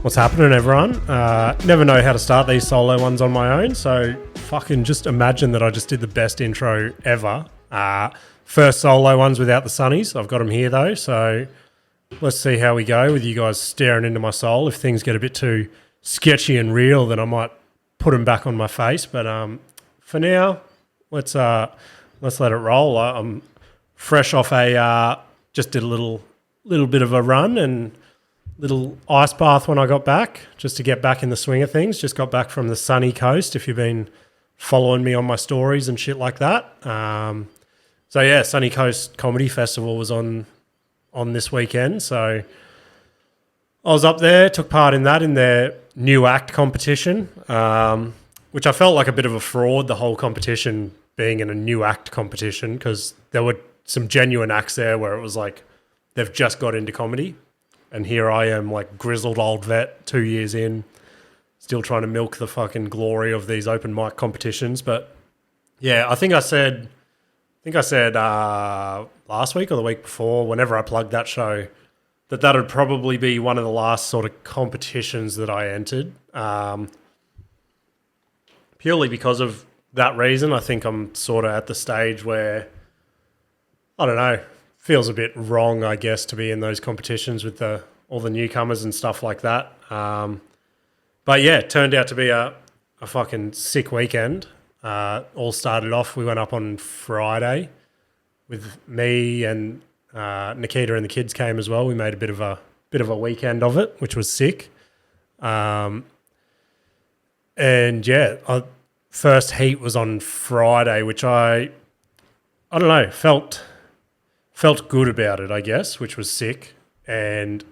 What's happening, everyone? Never know how to start these solo ones on my own, so fucking just imagine that I just did the best intro ever. First solo ones without the sunnies. I've got them here though, so let's see how we go with you guys staring into my soul. If things get a bit too sketchy and real, then I might put them back on my face. But for now, let's let it roll. I'm fresh off just did a little bit of a run and little ice bath when I got back, just to get back in the swing of things. Just got back from the sunny coast, if you've been following me on my stories and shit like that. So yeah, Sunny Coast Comedy Festival was on this weekend. So I was up there, took part in that, in their new act competition, which I felt like a bit of a fraud, the whole competition being in a new act competition, because there were some genuine acts there where it was like they've just got into comedy. And here I am, like grizzled old vet, 2 years in, still trying to milk the fucking glory of these open mic competitions. But yeah, I think I said last week or the week before, whenever I plugged that show, that would probably be one of the last sort of competitions that I entered. Purely because of that reason, I think I'm sort of at the stage where, I don't know, feels a bit wrong, I guess, to be in those competitions with all the newcomers and stuff like that. But yeah, it turned out to be a fucking sick weekend. All started off, we went up on Friday with me and Nikita and the kids came as well. We made a bit of a weekend of it, which was sick. And yeah, first heat was on Friday, which I don't know, felt good about it, I guess, which was sick. And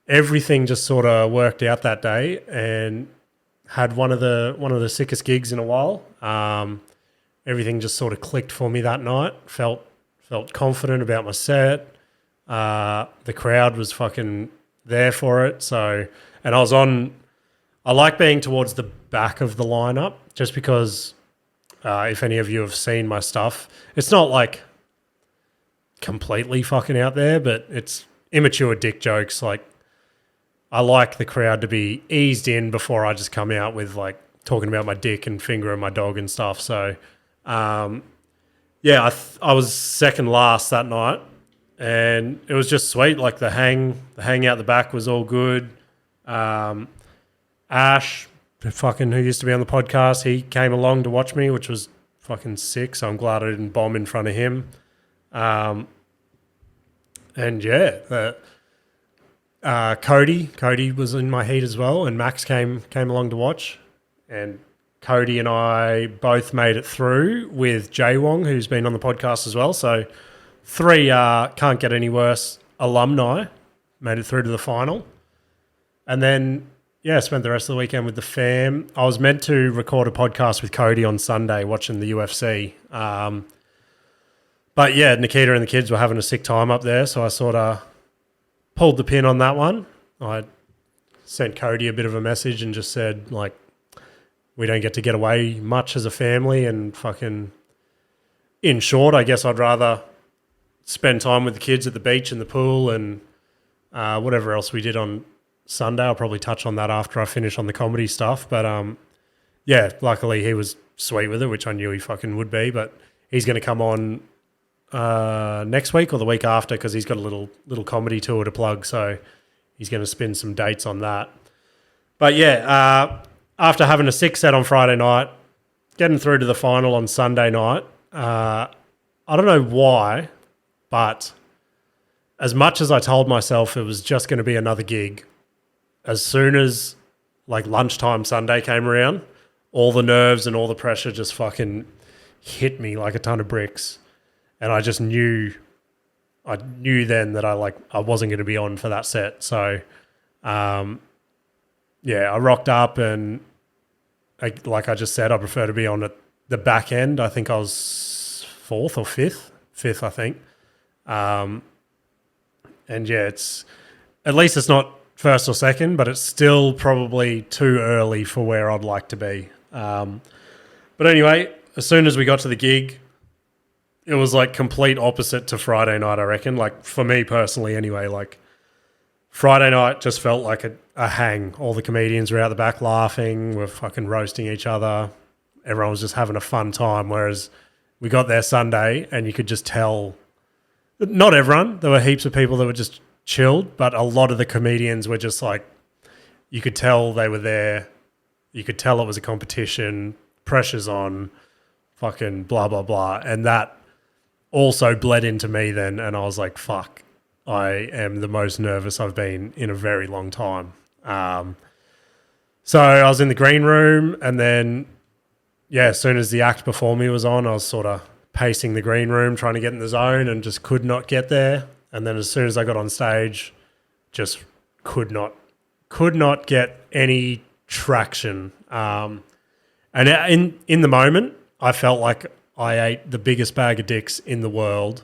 everything just sort of worked out that day, and had one of the sickest gigs in a while. Everything just sort of clicked for me that night. Felt confident about my set. The crowd was fucking there for it. So, and I like being towards the back of the lineup, just because if any of you have seen my stuff, it's not like completely fucking out there, but it's immature dick jokes. Like, I like the crowd to be eased in before I just come out with like talking about my dick and fingering my dog and stuff. So yeah, I was second last that night, and it was just sweet. Like the hang out the back was all good. Ash, fucking, who used to be on the podcast, he came along to watch me, which was fucking sick. So I'm glad I didn't bomb in front of him. And yeah, Cody was in my heat as well, and Max came along to watch, and Cody and I both made it through with Jay Wong, who's been on the podcast as well. So 3 can't get any worse alumni made it through to the final. And then yeah, spent the rest of the weekend with the fam. I was meant to record a podcast with Cody on Sunday watching the UFC. But yeah, Nikita and the kids were having a sick time up there, so I sort of pulled the pin on that one. I sent Cody a bit of a message and just said, like, we don't get to get away much as a family, and fucking, in short, I guess I'd rather spend time with the kids at the beach and the pool and whatever else we did on Sunday. I'll probably touch on that after I finish on the comedy stuff. But yeah, luckily he was sweet with it, which I knew he fucking would be. But he's going to come on next week or the week after, because he's got a little comedy tour to plug, so he's going to spin some dates on that. But yeah, after having a sick set on Friday night, getting through to the final on Sunday night, I don't know why, but as much as I told myself it was just going to be another gig, as soon as like lunchtime Sunday came around, all the nerves and all the pressure just fucking hit me like a ton of bricks. And I just knew then that I wasn't going to be on for that set. So, yeah, I rocked up, and like I just said, I prefer to be on at the back end. I think I was fifth, I think. And yeah, at least it's not first or second, but it's still probably too early for where I'd like to be. But anyway, as soon as we got to the gig, it was like complete opposite to Friday night, I reckon. Like for me personally anyway, like Friday night just felt like a hang. All the comedians were out the back laughing. We're fucking roasting each other. Everyone was just having a fun time. Whereas we got there Sunday and you could just tell, not everyone, there were heaps of people that were just chilled, but a lot of the comedians were just like, you could tell they were there. You could tell it was a competition, pressure's on, fucking blah, blah, blah. And that also bled into me then. And I was like, fuck, I am the most nervous I've been in a very long time. So I was in the green room and then, yeah, as soon as the act before me was on, I was sort of pacing the green room, trying to get in the zone and just could not get there. And then as soon as I got on stage, just could not get any traction. And in the moment, I felt like I ate the biggest bag of dicks in the world.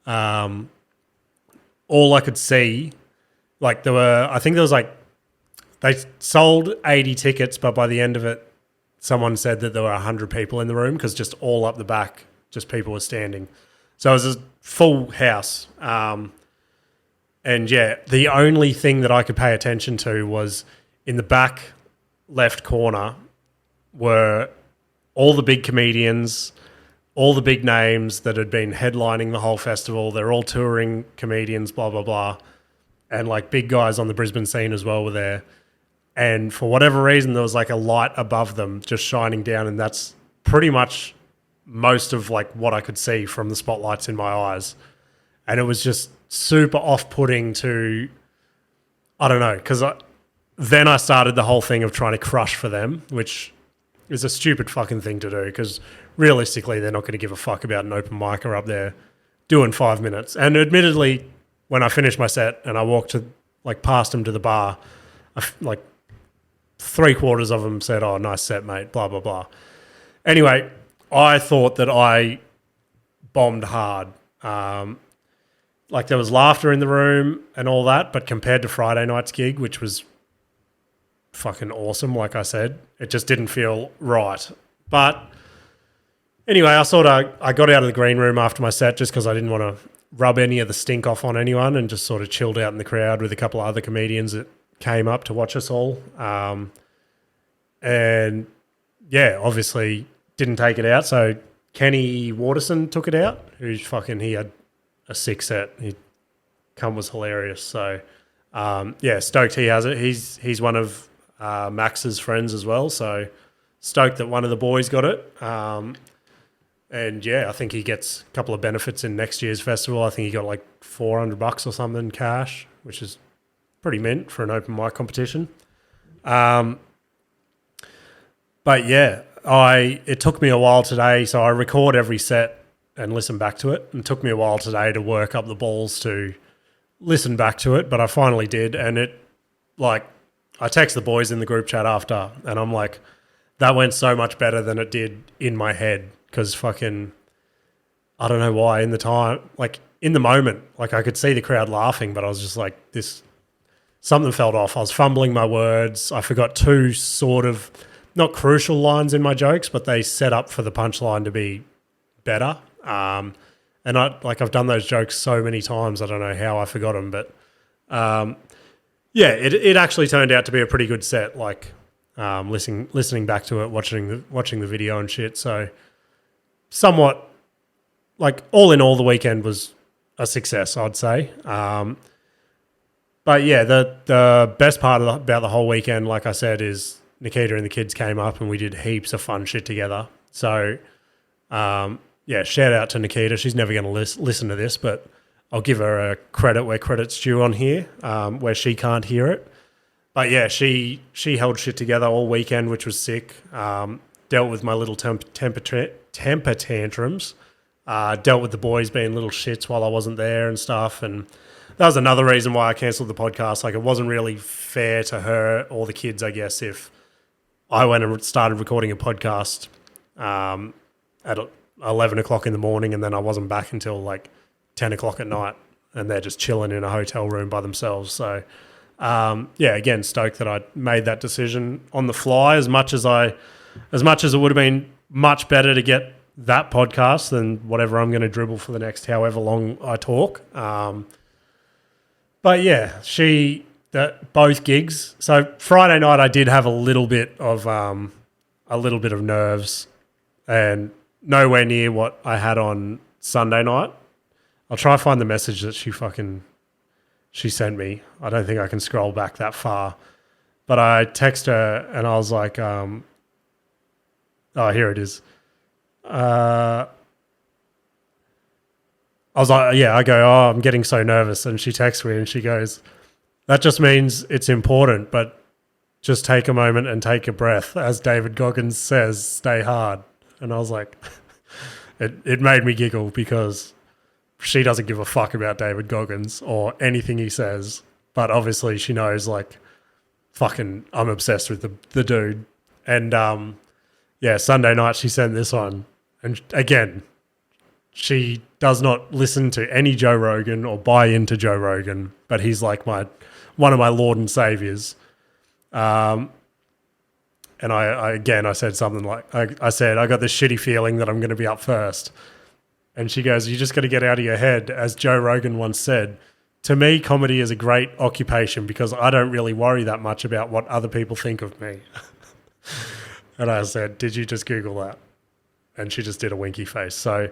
All I could see, like I think there was like, they sold 80 tickets, but by the end of it, someone said that there were 100 people in the room because just all up the back, just people were standing. So it was a full house. And yeah, the only thing that I could pay attention to was in the back left corner were all the big comedians, all the big names that had been headlining the whole festival. They're all touring comedians, blah, blah, blah. And like big guys on the Brisbane scene as well were there. And for whatever reason, there was like a light above them just shining down. And that's pretty much most of like what I could see from the spotlights in my eyes. And it was just super off-putting to, I don't know, because then I started the whole thing of trying to crush for them, which is a stupid fucking thing to do because realistically they're not going to give a fuck about an open micer up there doing 5 minutes. And admittedly, when I finished my set and I walked past them to the bar, like 3/4 of them said, "Oh, nice set, mate," blah, blah, blah. Anyway, I thought that I bombed hard. Like there was laughter in the room and all that, but compared to Friday night's gig, which was fucking awesome, like I said, it just didn't feel right. But anyway, I got out of the green room after my set just because I didn't want to rub any of the stink off on anyone and just sort of chilled out in the crowd with a couple of other comedians that came up to watch us all. And yeah, obviously didn't take it out. So Kenny Waterson took it out, he had a sick set. Was hilarious. So yeah, stoked he has it. He's one of Max's friends as well. So stoked that one of the boys got it. And yeah, I think he gets a couple of benefits in next year's festival. I think he got like $400 or something cash, which is pretty mint for an open mic competition. But yeah, it took me a while today. So I record every set and listen back to it. And it took me a while today to work up the balls to listen back to it, but I finally did. And I text the boys in the group chat after and I'm like, that went so much better than it did in my head. Because fucking, I don't know why in the moment, like I could see the crowd laughing, but I was just like, something felt off. I was fumbling my words. I forgot two sort of, not crucial lines in my jokes, but they set up for the punchline to be better. And I've done those jokes so many times, I don't know how I forgot them, but yeah, it actually turned out to be a pretty good set. Like listening back to it, watching the video and shit. So somewhat, like all in all, the weekend was a success, I'd say. But yeah, the best part about the whole weekend, like I said, is Nikita and the kids came up and we did heaps of fun shit together. So yeah, shout out to Nikita. She's never going to listen to this, but I'll give her a credit where credit's due on here, where she can't hear it. But yeah, she held shit together all weekend, which was sick. Dealt with my little temper tantrums. Dealt with the boys being little shits while I wasn't there and stuff. And that was another reason why I cancelled the podcast. Like it wasn't really fair to her or the kids, I guess, if I went and started recording a podcast at 11 o'clock in the morning and then I wasn't back until like 10 o'clock at night and they're just chilling in a hotel room by themselves. So yeah, again, stoked that I made that decision on the fly as much as it would have been much better to get that podcast than whatever I'm going to dribble for the next however long I talk. But But yeah, both gigs. So Friday night I did have a little bit of nerves, and nowhere near what I had on Sunday night. I'll try to find the message that she sent me. I don't think I can scroll back that far. But I text her and I was like, oh, here it is. I was like, yeah, I go, oh, I'm getting so nervous. And she texts me and she goes, that just means it's important, but just take a moment and take a breath. As David Goggins says, stay hard. And I was like, it made me giggle because she doesn't give a fuck about David Goggins or anything he says. But obviously she knows, like, fucking, I'm obsessed with the dude. And yeah, Sunday night she sent this on. And again, she does not listen to any Joe Rogan or buy into Joe Rogan, but he's like one of my Lord and Saviors. And I said something like, I said, I got this shitty feeling that I'm going to be up first. And she goes, you just got to get out of your head. As Joe Rogan once said, to me, comedy is a great occupation because I don't really worry that much about what other people think of me. And I said, did you just Google that? And she just did a winky face. So,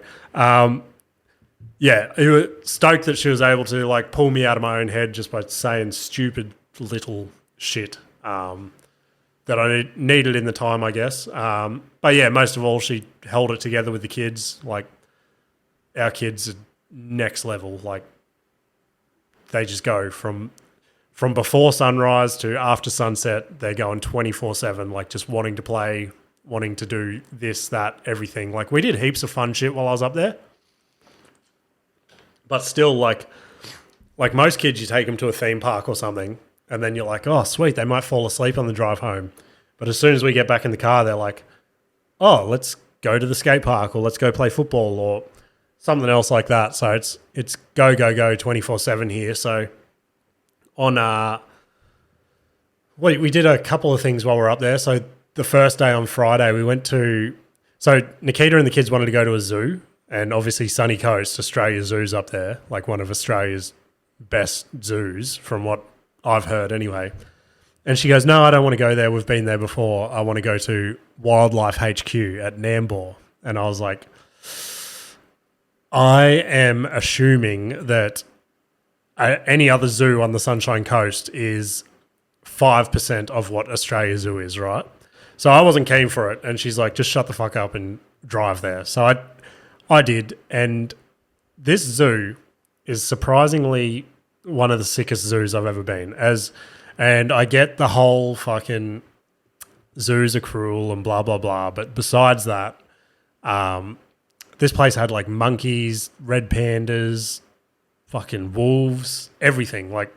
yeah, it was stoked that she was able to, like, pull me out of my own head just by saying stupid little shit that I needed in the time, I guess. But yeah, most of all, she held it together with the kids. Like, our kids are next level. Like, they just go from before sunrise to after sunset. They're going 24/7, like, just wanting to play, wanting to do this, that, everything. Like, we did heaps of fun shit while I was up there. But still, like most kids, you take them to a theme park or something, and then you're like, oh, sweet, they might fall asleep on the drive home. But as soon as we get back in the car, they're like, oh, let's go to the skate park or let's go play football or something else like that. So it's go 24/7 here. So on we did a couple of things while we were up there. So the first day on Friday, we went to, so Nikita and the kids wanted to go to a zoo, and obviously Sunny Coast, Australia Zoo's up there, like one of Australia's best zoos from what I've heard anyway. And she goes, no, I don't want to go there. We've been there before. I want to go to Wildlife HQ at Nambour. And I was like, I am assuming that any other zoo on the Sunshine Coast is 5% of what Australia Zoo is, right? So I wasn't keen for it. And she's like, just shut the fuck up and drive there. So I did. And this zoo is surprisingly one of the sickest zoos I've ever been. And I get the whole fucking zoos are cruel and blah, blah, blah. But besides that, this place had like monkeys, red pandas, fucking wolves, everything. Like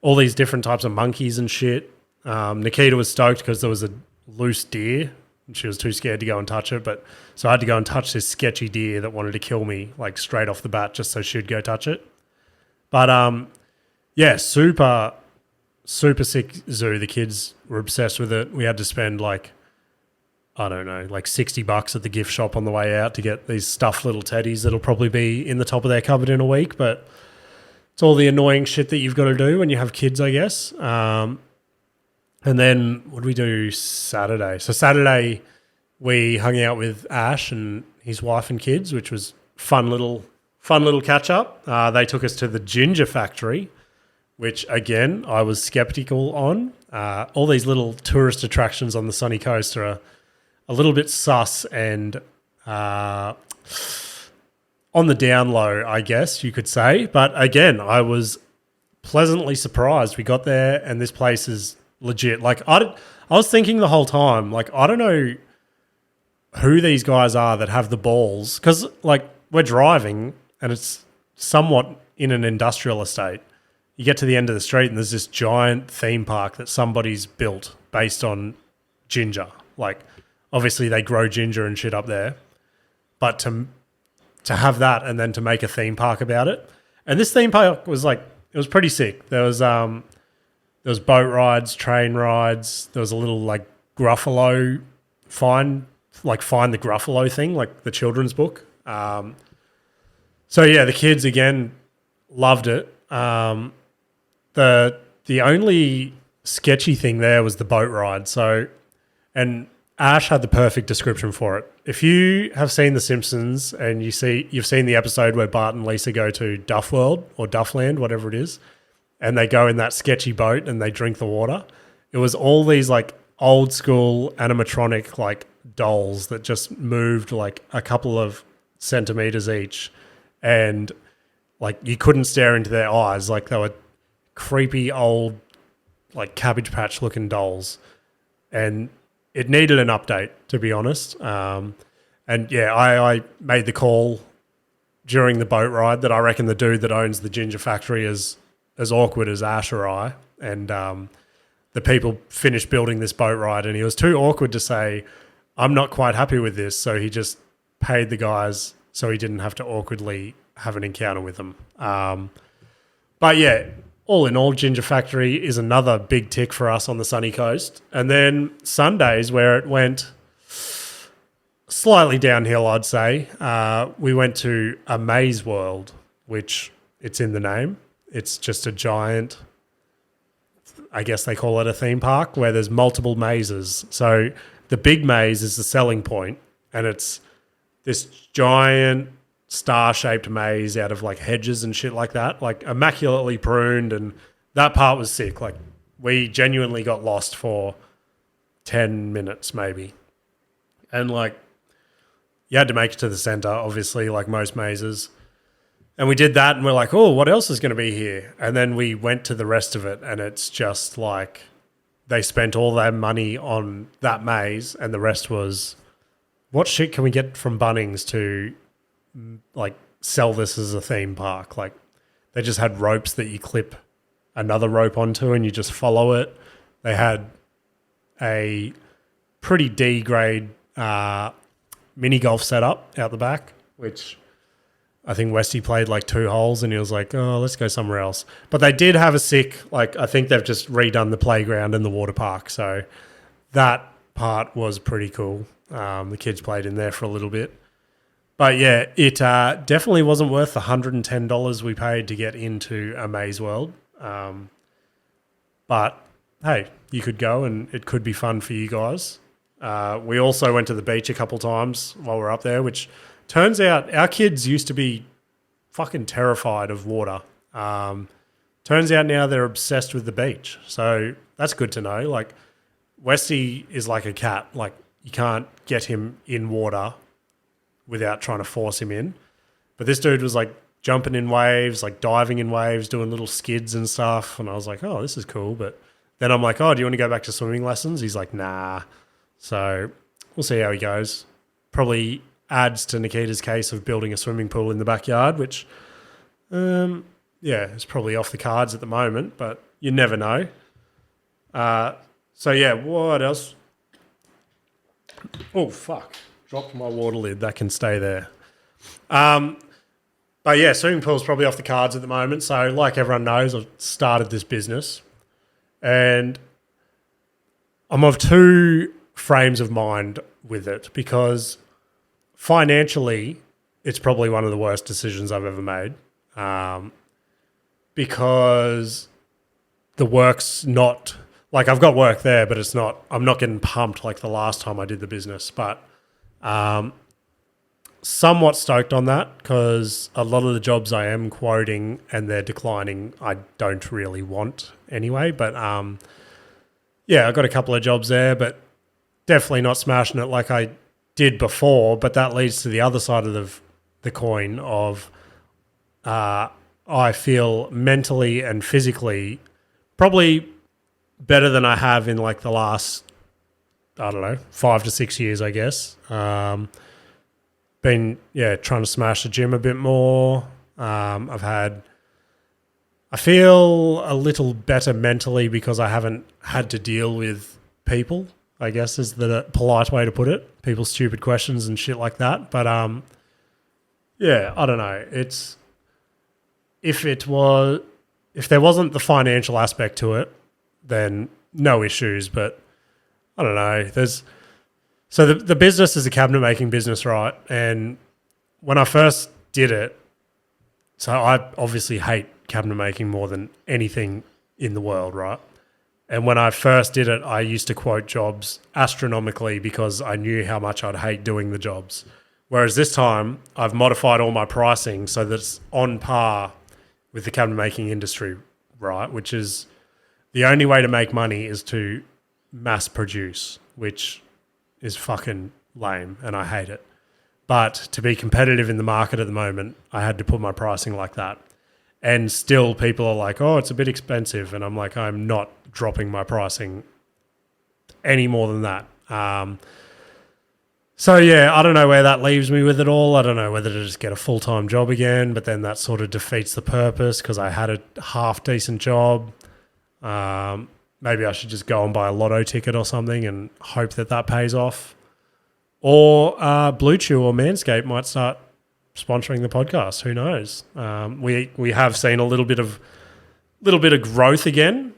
all these different types of monkeys and shit. Nikita was stoked because there was a loose deer and she was too scared to go and touch it. But so I had to go and touch this sketchy deer that wanted to kill me like straight off the bat just so she'd go touch it. But yeah, super sick zoo. The kids were obsessed with it. We had to spend like, I don't know, like $60 at the gift shop on the way out to get these stuffed little teddies that'll probably be in the top of their cupboard in a week. But it's all the annoying shit that you've got to do when you have kids, I guess. And then what did we do Saturday? So Saturday we hung out with Ash and his wife and kids, which was fun little catch up. They took us to the ginger factory, which again I was skeptical on. All these little tourist attractions on the sunny coast are a little bit sus and on the down low, I guess you could say. But again, I was pleasantly surprised. We got there and this place is legit. Like I was thinking the whole time, like I don't know who these guys are that have the balls, because like we're driving and it's somewhat in an industrial estate. You get to the end of the street and there's this giant theme park that somebody's built based on ginger. Like obviously they grow ginger and shit up there, but to have that and then to make a theme park about it. And this theme park was like, it was pretty sick. There was boat rides, train rides. There was a little like Gruffalo find the Gruffalo thing, like the children's book. So yeah, the kids again loved it. the only sketchy thing there was the boat ride. So, and Ash had the perfect description for it. If you have seen The Simpsons and you've seen the episode where Bart and Lisa go to Duff World or Duffland, whatever it is, and they go in that sketchy boat and they drink the water, it was all these like old school animatronic like dolls that just moved like a couple of centimeters each, and like you couldn't stare into their eyes. Like they were creepy old like Cabbage Patch looking dolls, and it needed an update, to be honest. And yeah, I made the call during the boat ride that I reckon the dude that owns the Ginger Factory is as awkward as Ash or I, and the people finished building this boat ride, and he was too awkward to say, I'm not quite happy with this, so he just paid the guys so he didn't have to awkwardly have an encounter with them. But yeah, all in all, Ginger Factory is another big tick for us on the sunny coast. And then Sundays, where it went slightly downhill, I'd say, we went to a maze world, which it's in the name. It's just a giant, I guess they call it a theme park, where there's multiple mazes. So the big maze is the selling point, and it's this giant star-shaped maze out of like hedges and shit like that, like immaculately pruned, and that part was sick. Like we genuinely got lost for 10 minutes maybe, and like you had to make it to the center, obviously, like most mazes. And we did that, and we're like, oh, what else is going to be here? And then we went to the rest of it, and it's just like they spent all their money on that maze, and the rest was, what shit can we get from Bunnings to like sell this as a theme park? Like they just had ropes that you clip another rope onto and you just follow it. They had a pretty D-grade mini golf setup out the back, which I think Westy played like 2 holes and he was like, oh, let's go somewhere else. But they did have a sick, like I think they've just redone the playground and the water park. So that part was pretty cool. The kids played in there for a little bit. But yeah, it definitely wasn't worth the $110 we paid to get into a maze world. But hey, you could go and it could be fun for you guys. We also went to the beach a couple times while we were up there, which turns out our kids used to be fucking terrified of water. Turns out now they're obsessed with the beach. So that's good to know. Like Westy is like a cat. Like you can't get him in water without trying to force him in. But this dude was like jumping in waves, like diving in waves, doing little skids and stuff. And I was like, oh, this is cool. But then I'm like, oh, do you want to go back to swimming lessons? He's like, nah. So we'll see how he goes. Probably adds to Nikita's case of building a swimming pool in the backyard, which, yeah, it's probably off the cards at the moment, but you never know. So yeah, what else? Oh, fuck. Dropped my water lid. That can stay there. But yeah, swimming pool's probably off the cards at the moment. So like everyone knows, I've started this business and I'm of 2 frames of mind with it because financially it's probably one of the worst decisions I've ever made, because the work's not like I've got work there, but it's not, I'm not getting pumped like the last time I did the business, but somewhat stoked on that because a lot of the jobs I am quoting and they're declining, I don't really want anyway. But yeah, I got a couple of jobs there, but definitely not smashing it like I did before. But that leads to the other side of the coin of I feel mentally and physically probably better than I have in like the last, I don't know, 5 to 6 years, I guess. Been, trying to smash the gym a bit more. I feel a little better mentally because I haven't had to deal with people, I guess is the polite way to put it. People's stupid questions and shit like that. But yeah, I don't know. It's if there wasn't the financial aspect to it, then no issues. But I don't know. So the business is a cabinet making business, right? And when I first did it, so I obviously hate cabinet making more than anything in the world, right? And when I first did it, I used to quote jobs astronomically because I knew how much I'd hate doing the jobs. Whereas this time, I've modified all my pricing so that it's on par with the cabinet making industry, right? Which is the only way to make money is to mass produce, which is fucking lame and I hate it. But to be competitive in the market at the moment, I had to put my pricing like that. And still people are like, oh, it's a bit expensive. And I'm like, I'm not dropping my pricing any more than that. So, yeah, I don't know where that leaves me with it all. I don't know whether to just get a full-time job again, but then that sort of defeats the purpose because I had a half-decent job. Maybe I should just go and buy a lotto ticket or something and hope that that pays off. Or Blue Chew or Manscaped might start sponsoring the podcast. Who knows? We have seen a little bit of growth again,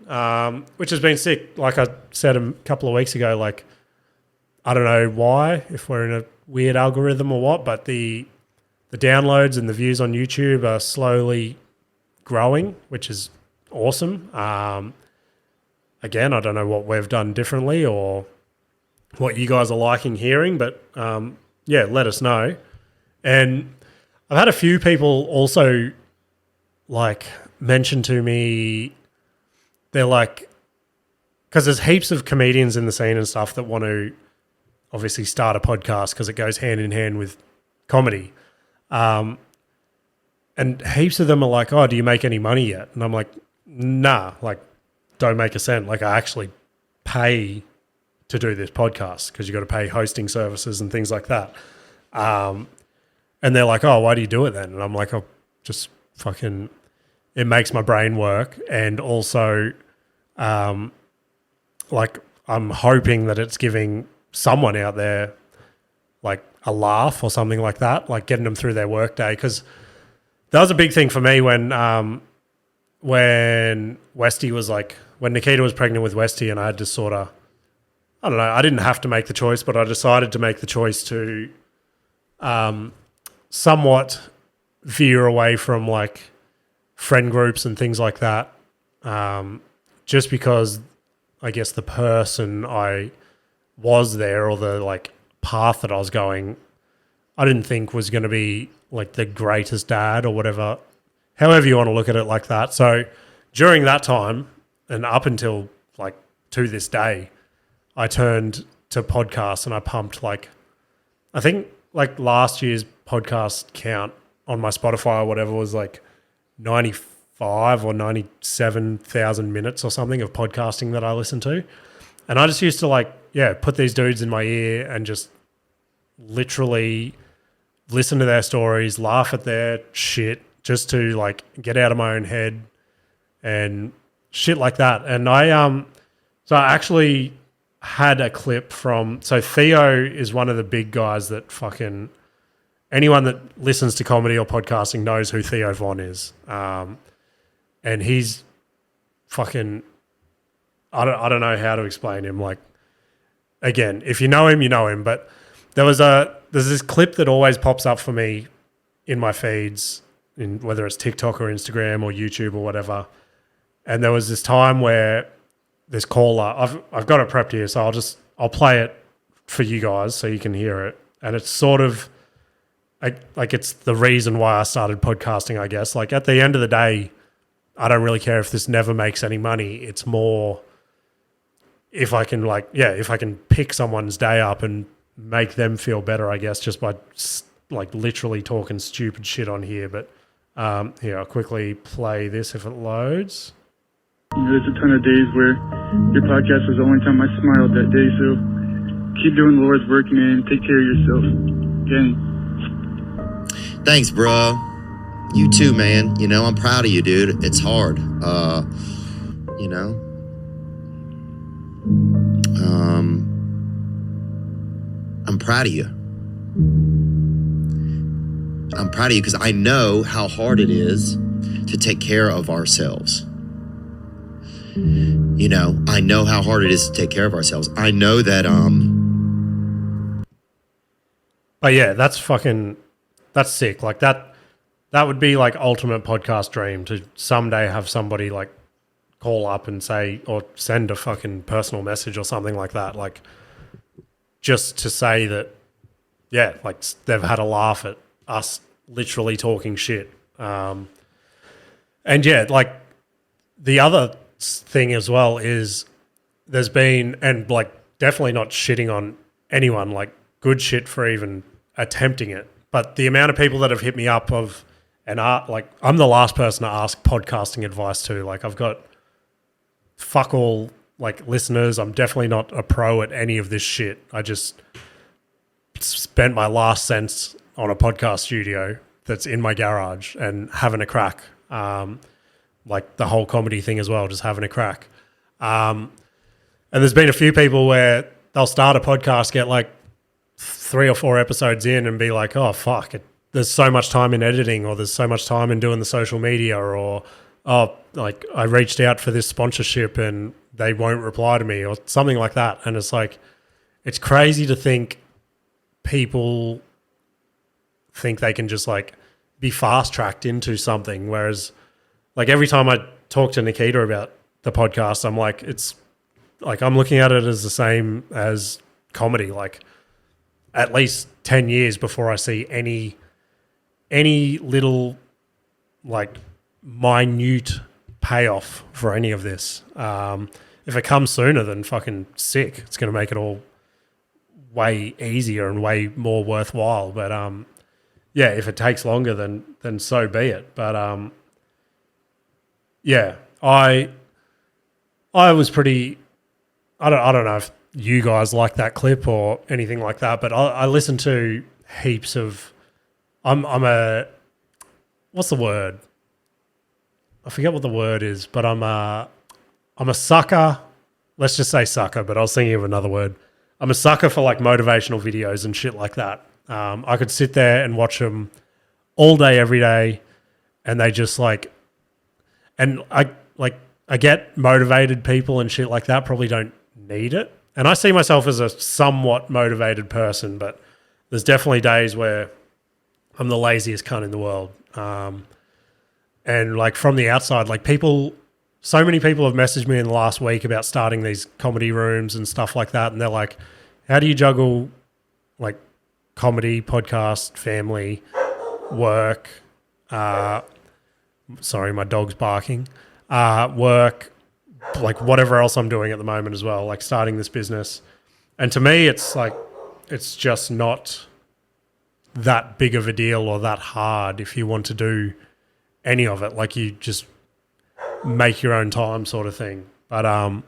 which has been sick. Like I said a couple of weeks ago, like I don't know why, if we're in a weird algorithm or what, but the downloads and the views on YouTube are slowly growing, which is awesome. Again, I don't know what we've done differently or what you guys are liking hearing, but yeah, let us know. And I've had a few people also like mention to me, they're like, because there's heaps of comedians in the scene and stuff that want to obviously start a podcast because it goes hand in hand with comedy. And heaps of them are like, oh, do you make any money yet? And I'm like, nah, like don't make a cent. Like I actually pay to do this podcast because you got to pay hosting services and things like that. And they're like, oh, why do you do it then? And I'm like, oh, just fucking, it makes my brain work. And also, like, I'm hoping that it's giving someone out there like a laugh or something like that, like getting them through their workday. Because that was a big thing for me when Westy was like, when Nikita was pregnant with Westy and I had to sort of, I don't know, I didn't have to make the choice, but I decided to make the choice to somewhat veer away from like friend groups and things like that, just because I guess the person I was there or the like path that I was going, I didn't think was going to be like the greatest dad or whatever, however you want to look at it like that. So during that time and up until like to this day, I turned to podcasts and I pumped like, I think like last year's podcast count on my Spotify or whatever was like 95 or 97,000 minutes or something of podcasting that I listened to. And I just used to like, yeah, put these dudes in my ear and just literally listen to their stories, laugh at their shit just to like get out of my own head and shit like that. And so I actually had a clip from, so Theo is one of the big guys that fucking, anyone that listens to comedy or podcasting knows who Theo Von is. And he's fucking, I don't know how to explain him. Like, again, if you know him, you know him. But there's this clip that always pops up for me in my feeds, in whether it's TikTok or Instagram or YouTube or whatever. And there was this time where this caller, I've got it prepped here, so I'll play it for you guys so you can hear it. And it's sort of like it's the reason why I started podcasting, I guess. Like at the end of the day, I don't really care if this never makes any money. It's more if I can if I can pick someone's day up and make them feel better, I guess, just by like literally talking stupid shit on here. But here, I'll quickly play this if it loads. You know, there's a ton of days where your podcast was the only time I smiled that day. So keep doing the Lord's work, man. Take care of yourself. Gang. Thanks, bro. You too, man. You know, I'm proud of you, dude. It's hard. You know. I'm proud of you. I'm proud of you because I know how hard it is to take care of ourselves. You know, I know how hard it is to take care of ourselves. I know that But yeah, that's sick. Like that would be like ultimate podcast dream to someday have somebody like call up and say, or send a fucking personal message or something like that. Like, just to say that, yeah, like they've had a laugh at us literally talking shit. And yeah, like the other thing as well is there's been, and like definitely not shitting on anyone, like good shit for even attempting it. But the amount of people that have hit me up of, and like I'm the last person to ask podcasting advice to. Like I've got fuck all like listeners. I'm definitely not a pro at any of this shit. I just spent my last cents on a podcast studio that's in my garage and having a crack. Like the whole comedy thing as well, just having a crack. And there's been a few people where they'll start a podcast, get like 3 or 4 episodes in and be like, oh, fuck, there's so much time in editing, or there's so much time in doing the social media, or, oh, like I reached out for this sponsorship and they won't reply to me, or something like that. And it's like, it's crazy to think people think they can just like be fast-tracked into something, whereas like every time I talk to Nikita about the podcast, I'm like, it's like I'm looking at it as the same as comedy, like at least 10 years before I see any little like minute payoff for any of this. If it comes sooner, then fucking sick. It's going to make it all way easier and way more worthwhile. But yeah, if it takes longer, then so be it. But yeah, I was pretty. I don't know if you guys like that clip or anything like that, but I listen to heaps of. I'm a. What's the word? I forget what the word is, but I'm a sucker. Let's just say sucker, but I was thinking of another word. I'm a sucker for like motivational videos and shit like that. I could sit there and watch them all day, every day, and they just like, and I get motivated people and shit like that probably don't need it. And I see myself as a somewhat motivated person, but there's definitely days where I'm the laziest cunt in the world. And like from the outside, like so many people have messaged me in the last week about starting these comedy rooms and stuff like that. And they're like, how do you juggle like comedy, podcast, family, work? Sorry, my dog's barking. Work, like whatever else I'm doing at the moment as well, like starting this business. And to me, it's like, it's just not that big of a deal or that hard if you want to do any of it. Like you just make your own time sort of thing. But I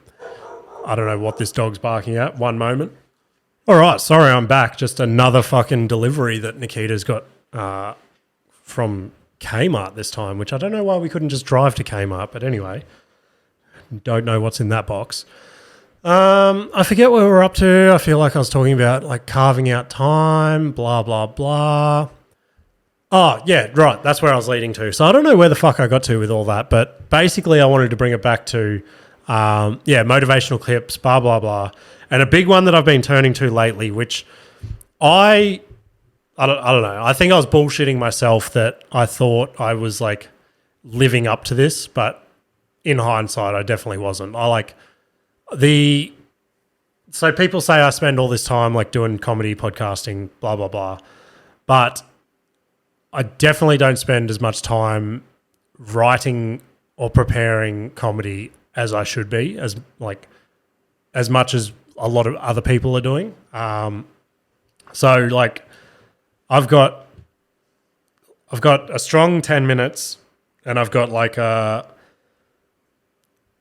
don't know what this dog's barking at. One moment. All right, sorry, I'm back. Just another fucking delivery that Nikita's got from Kmart this time, which I don't know why we couldn't just drive to Kmart. But anyway, don't know what's in that box. I forget what we're up to. I feel like I was talking about like carving out time, blah, blah, blah. Oh, yeah, right. That's where I was leading to. So I don't know where the fuck I got to with all that, but basically I wanted to bring it back to, motivational clips, blah, blah, blah. And a big one that I've been turning to lately, which I don't know. I think I was bullshitting myself that I thought I was like living up to this, but in hindsight, I definitely wasn't. So people say I spend all this time like doing comedy, podcasting, blah, blah, blah. But I definitely don't spend as much time writing or preparing comedy as I should be, as much as a lot of other people are doing. So like I've got a strong 10 minutes and I've got like a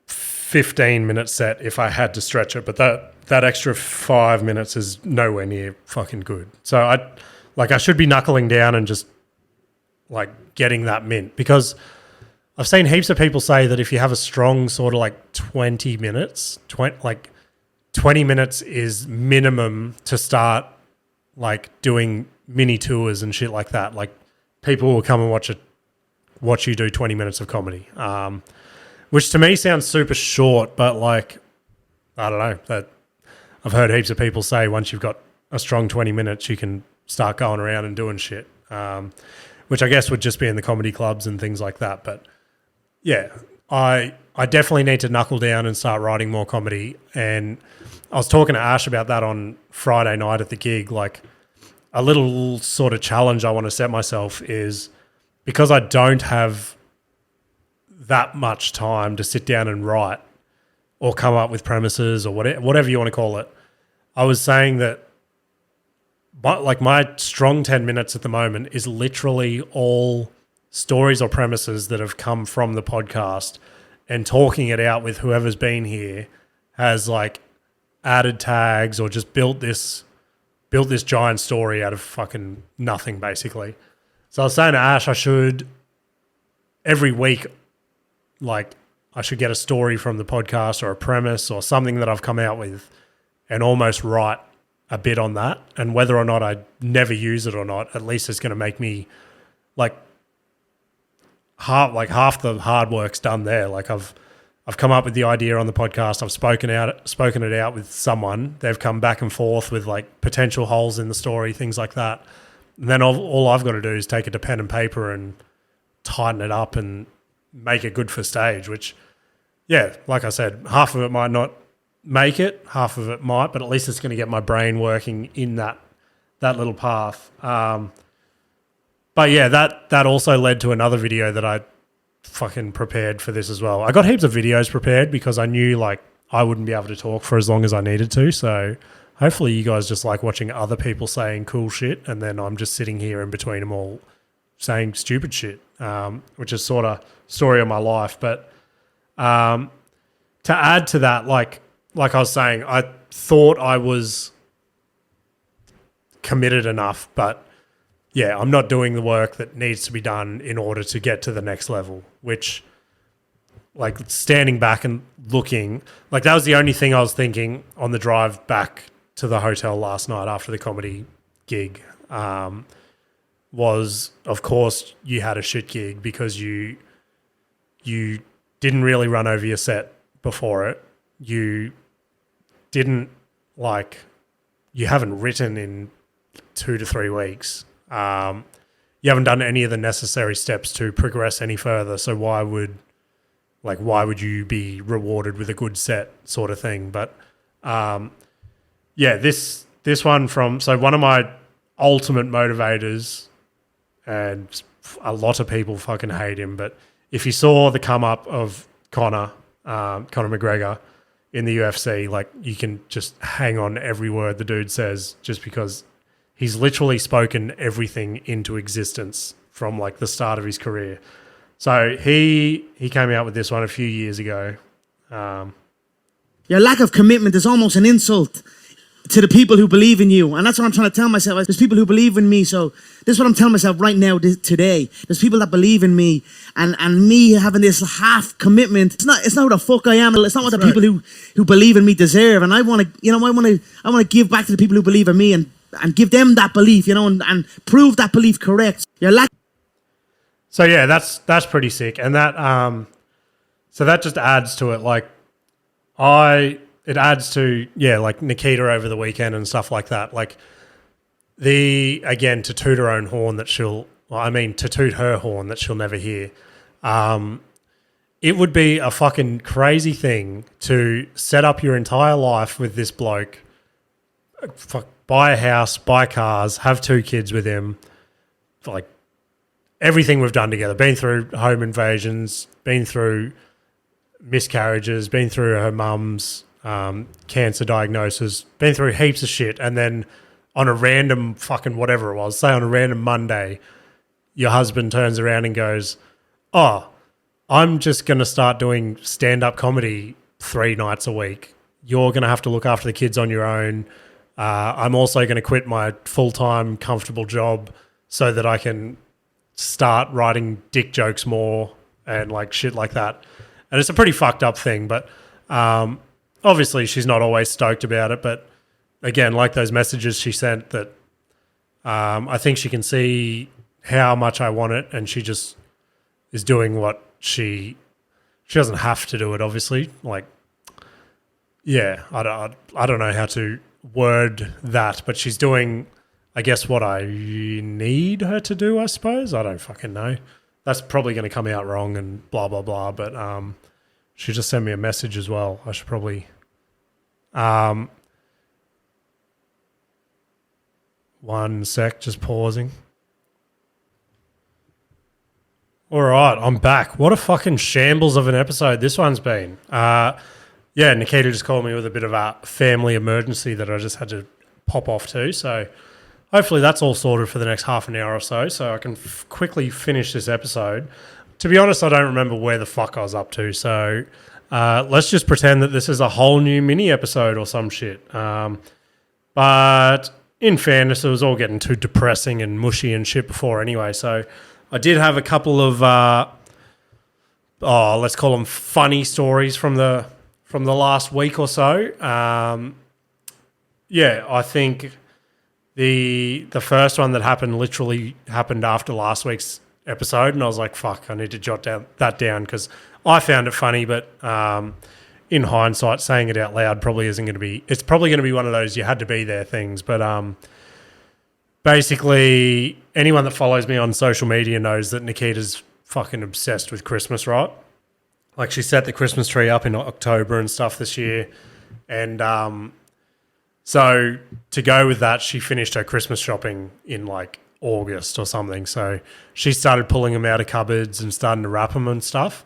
15-minute set if I had to stretch it, but that extra 5 minutes is nowhere near fucking good. So I should be knuckling down and just like getting that mint, because I've seen heaps of people say that if you have a strong sort of like 20 minutes, 20 minutes is minimum to start like doing mini tours and shit like that. Like people will come and watch you do 20 minutes of comedy, which to me sounds super short, but like, I don't know, that I've heard heaps of people say once you've got a strong 20 minutes, you can start going around and doing shit, which I guess would just be in the comedy clubs and things like that. But yeah, I definitely need to knuckle down and start writing more comedy. And I was talking to Ash about that on Friday night at the gig. Like, a little sort of challenge I want to set myself is, because I don't have that much time to sit down and write or come up with premises or whatever you want to call it. I was saying that my strong 10 minutes at the moment is literally all stories or premises that have come from the podcast, and talking it out with whoever's been here has like added tags or just built this giant story out of fucking nothing, basically. So I was saying to Ash, I should every week, like, I should get a story from the podcast or a premise or something that I've come out with and almost write a bit on that. And whether or not I never use it or not, at least it's going to make me like half the hard work's done there. Like, I've come up with the idea on the podcast. I've spoken it out with someone. They've come back and forth with like potential holes in the story, things like that. And then all I've got to do is take it to pen and paper and tighten it up and make it good for stage, which, yeah, like I said, half of it might not make it, half of it might, but at least it's going to get my brain working in that little path. But yeah, that also led to another video that I fucking prepared for this as well. I got heaps of videos prepared because I knew like I wouldn't be able to talk for as long as I needed to. So hopefully you guys just like watching other people saying cool shit, and then I'm just sitting here in between them all saying stupid shit, which is sort of story of my life. But to add to that, like I was saying, I thought I was committed enough, but yeah, I'm not doing the work that needs to be done in order to get to the next level, which, like, standing back and looking, like, that was the only thing I was thinking on the drive back to the hotel last night after the comedy gig, was, of course, you had a shit gig because you didn't really run over your set before it. You didn't, like, you haven't written in 2 to 3 weeks. You haven't done any of the necessary steps to progress any further. So why would you be rewarded with a good set, sort of thing? But yeah, this one one of my ultimate motivators, and a lot of people fucking hate him, but if you saw the come up of Conor McGregor in the UFC, like, you can just hang on every word the dude says, just because he's literally spoken everything into existence from like the start of his career. So he came out with this one a few years ago. Your lack of commitment is almost an insult to the people who believe in you. And that's what I'm trying to tell myself. There's people who believe in me. So this is what I'm telling myself right now, today. There's people that believe in me, and me having this half commitment. It's not who the fuck I am. It's not what the people who believe in me deserve. And I want to give back to the people who believe in me and give them that belief, and prove that belief correct. So yeah, that's pretty sick. And that so that just adds to it. Like, it adds to, yeah, like Nikita over the weekend and stuff like that. Like, to toot her own horn that to toot her horn that she'll never hear. It would be a fucking crazy thing to set up your entire life with this bloke, buy a house, buy cars, have 2 kids with him, like everything we've done together, been through home invasions, been through miscarriages, been through her mum's cancer diagnosis, been through heaps of shit, and then on a random fucking whatever it was, say on a random Monday, your husband turns around and goes, "Oh, I'm just going to start doing stand-up comedy 3 nights a week. You're going to have to look after the kids on your own. I'm also going to quit my full-time comfortable job so that I can start writing dick jokes more," and like shit like that. And it's a pretty fucked up thing, but obviously she's not always stoked about it. But again, like those messages she sent, that I think she can see how much I want it, and she just is doing what she doesn't have to do it, obviously. Like, yeah, I don't know how to word that, but she's doing, I guess, what I need her to do, I suppose. I don't fucking know. that's probably going to come out wrong and blah, blah, blah. But she just sent me a message as well. I should probably... one sec, just pausing. All right, I'm back. What a fucking shambles of an episode this one's been. Yeah, Nikita just called me with a bit of a family emergency that I just had to pop off to. So hopefully that's all sorted for the next half an hour or so I can quickly finish this episode. To be honest, I don't remember where the fuck I was up to. So let's just pretend that this is a whole new mini episode or some shit. But in fairness, it was all getting too depressing and mushy and shit before anyway. So I did have a couple of, let's call them funny stories from the last week or so. Yeah, I think the first one that happened literally happened after last week's episode, and I was like, fuck, I need to jot that down because I found it funny, but in hindsight, saying it out loud probably isn't going to be... It's probably going to be one of those you had to be there things, but basically anyone that follows me on social media knows that Nikita's fucking obsessed with Christmas, right? Like, she set the Christmas tree up in October and stuff this year. And so to go with that, she finished her Christmas shopping in like August or something. So she started pulling them out of cupboards and starting to wrap them and stuff.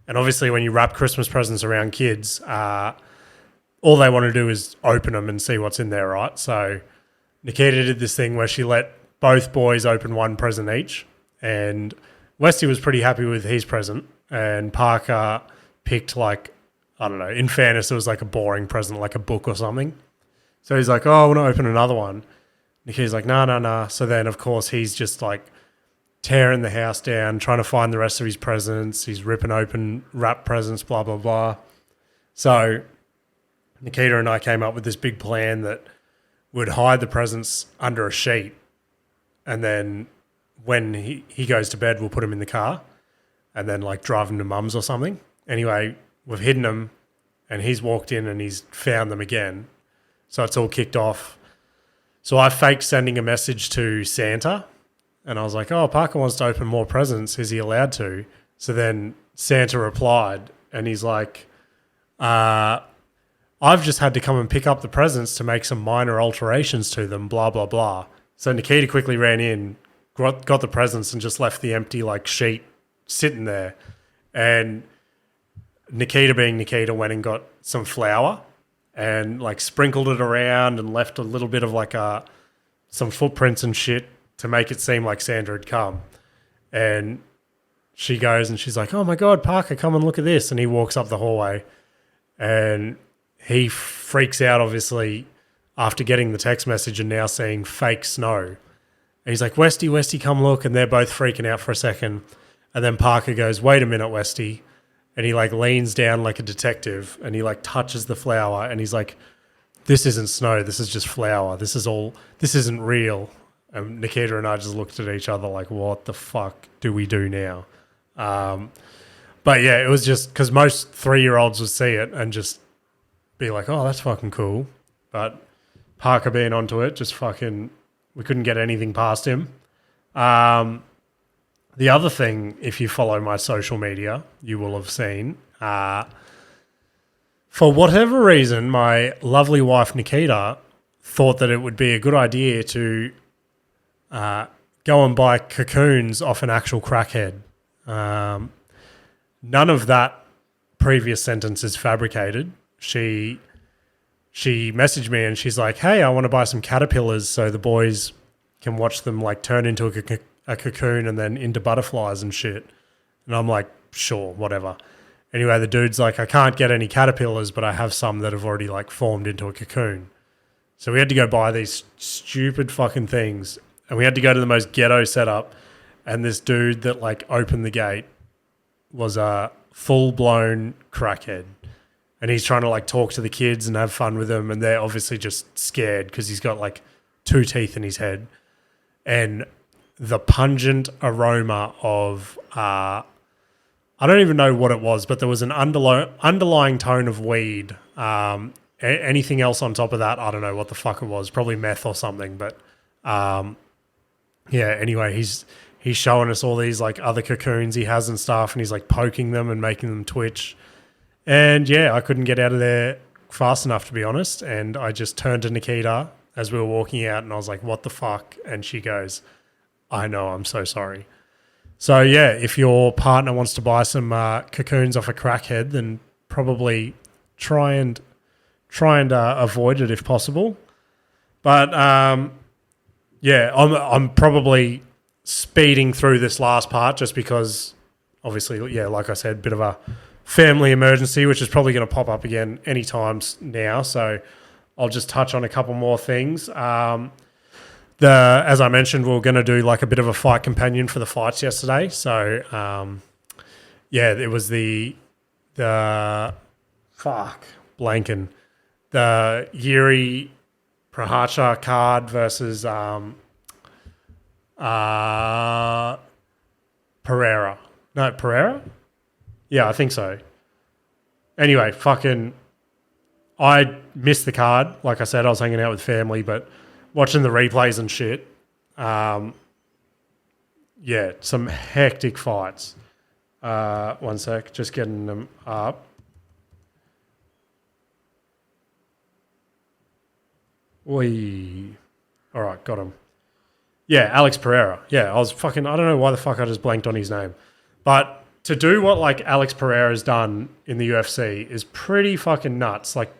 And obviously when you wrap Christmas presents around kids, all they want to do is open them and see what's in there, right? So Nikita did this thing where she let both boys open one present each. And Westy was pretty happy with his present. And Parker picked like, I don't know, in fairness, it was like a boring present, like a book or something. So he's like, oh, I want to open another one. Nikita's like, nah. So then, of course, he's just like tearing the house down, trying to find the rest of his presents. He's ripping open wrapped presents, blah, blah, blah. So Nikita and I came up with this big plan that would hide the presents under a sheet. And then when he goes to bed, we'll put him in the car and then like drive him to mum's or something. Anyway, we've hidden them and he's walked in and he's found them again. So it's all kicked off. So I faked sending a message to Santa and I was like, oh, Parker wants to open more presents. Is he allowed to? So then Santa replied and he's like, I've just had to come and pick up the presents to make some minor alterations to them, blah, blah, blah. So Nikita quickly ran in, got the presents and just left the empty like sheet sitting there. And Nikita being Nikita went and got some flour and like sprinkled it around and left a little bit of like some footprints and shit to make it seem like Sandra had come. And she goes and she's like, oh my God, Parker, come and look at this. And he walks up the hallway and he freaks out obviously after getting the text message and now seeing fake snow. And he's like, Westy, come look. And they're both freaking out for a second. And then Parker goes, wait a minute, Westy. And he like leans down like a detective and he like touches the flower and he's like, this isn't snow. This is just flour. This isn't real. And Nikita and I just looked at each other like, what the fuck do we do now? But yeah, it was just because most 3-year-olds would see it and just be like, oh, that's fucking cool. But Parker being onto it, just fucking, we couldn't get anything past him. The other thing, if you follow my social media, you will have seen, for whatever reason, my lovely wife, Nikita, thought that it would be a good idea to go and buy cocoons off an actual crackhead. None of that previous sentence is fabricated. She messaged me and she's like, hey, I want to buy some caterpillars so the boys can watch them like turn into a cocoon and then into butterflies and shit. And I'm like, sure, whatever. Anyway, the dude's like, I can't get any caterpillars, but I have some that have already like formed into a cocoon. So we had to go buy these stupid fucking things. And we had to go to the most ghetto setup. And this dude that like opened the gate was a full-blown crackhead. And he's trying to like talk to the kids and have fun with them. And they're obviously just scared because he's got like 2 teeth in his head. And the pungent aroma of, I don't even know what it was, but there was an underlying tone of weed. Anything else on top of that, I don't know what the fuck it was. Probably meth or something. But yeah, anyway, he's he's showing us all these like other cocoons he has and stuff, and he's like poking them and making them twitch. And yeah, I couldn't get out of there fast enough, to be honest. And I just turned to Nikita as we were walking out, and I was like, what the fuck? And she goes, I know, I'm so sorry. So yeah, if your partner wants to buy some cocoons off a crackhead, then probably try and avoid it if possible. But yeah, I'm probably speeding through this last part just because, obviously, yeah, like I said, bit of a family emergency, which is probably going to pop up again any times now. So I'll just touch on a couple more things. As I mentioned, we were going to do like a bit of a fight companion for the fights yesterday. So yeah, it was the Yuri Prahacha card versus Pereira. No, Pereira? Yeah, I think so. Anyway, I missed the card. Like I said, I was hanging out with family, but watching the replays and shit, yeah, some hectic fights. One sec, just getting them up. All right, got him. Yeah, Alex Pereira. Yeah, I don't know why the fuck I just blanked on his name. But to do what like Alex Pereira's done in the UFC is pretty fucking nuts. Like,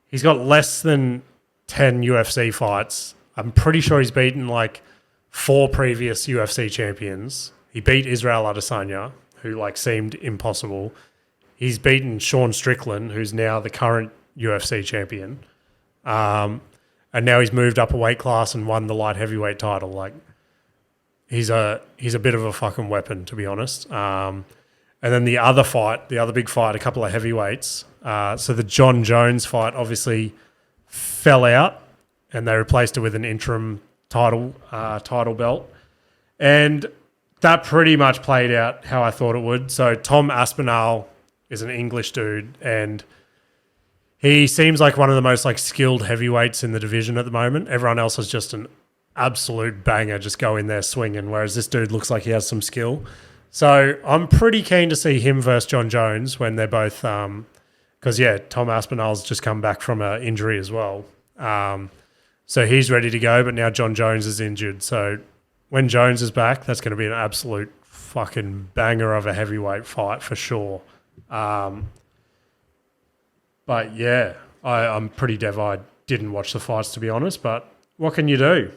he's got less than 10 UFC fights. I'm pretty sure he's beaten like 4 previous UFC champions. He beat Israel Adesanya, who like seemed impossible. He's beaten Sean Strickland, who's now the current UFC champion. And now he's moved up a weight class and won the light heavyweight title. Like, he's a bit of a fucking weapon, to be honest. And then the other big fight, a couple of heavyweights. So the John Jones fight obviously fell out, and they replaced it with an interim title belt. And that pretty much played out how I thought it would. So Tom Aspinall is an English dude, and he seems like one of the most like skilled heavyweights in the division at the moment. Everyone else is just an absolute banger, just go in there swinging, whereas this dude looks like he has some skill. So I'm pretty keen to see him versus John Jones when they're both because, yeah, Tom Aspinall's just come back from an injury as well. So he's ready to go, but now John Jones is injured. So when Jones is back, that's going to be an absolute fucking banger of a heavyweight fight for sure. But yeah, I'm pretty dev. I didn't watch the fights, to be honest, but what can you do?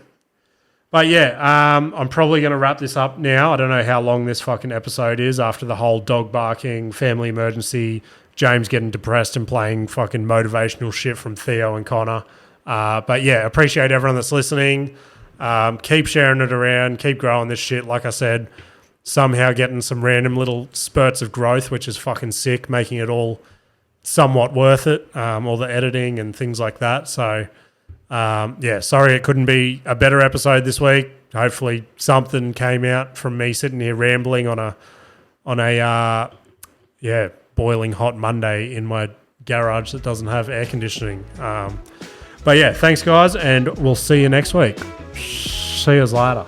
But yeah, I'm probably going to wrap this up now. I don't know how long this fucking episode is after the whole dog barking, family emergency, James getting depressed and playing fucking motivational shit from Theo and Conor. But yeah, appreciate everyone that's listening. Keep sharing it around. Keep growing this shit. Like I said, somehow getting some random little spurts of growth, which is fucking sick, making it all somewhat worth it, all the editing and things like that. So, yeah, sorry it couldn't be a better episode this week. Hopefully something came out from me sitting here rambling on a boiling hot Monday in my garage that doesn't have air conditioning. But yeah, thanks guys, and we'll see you next week. See you later.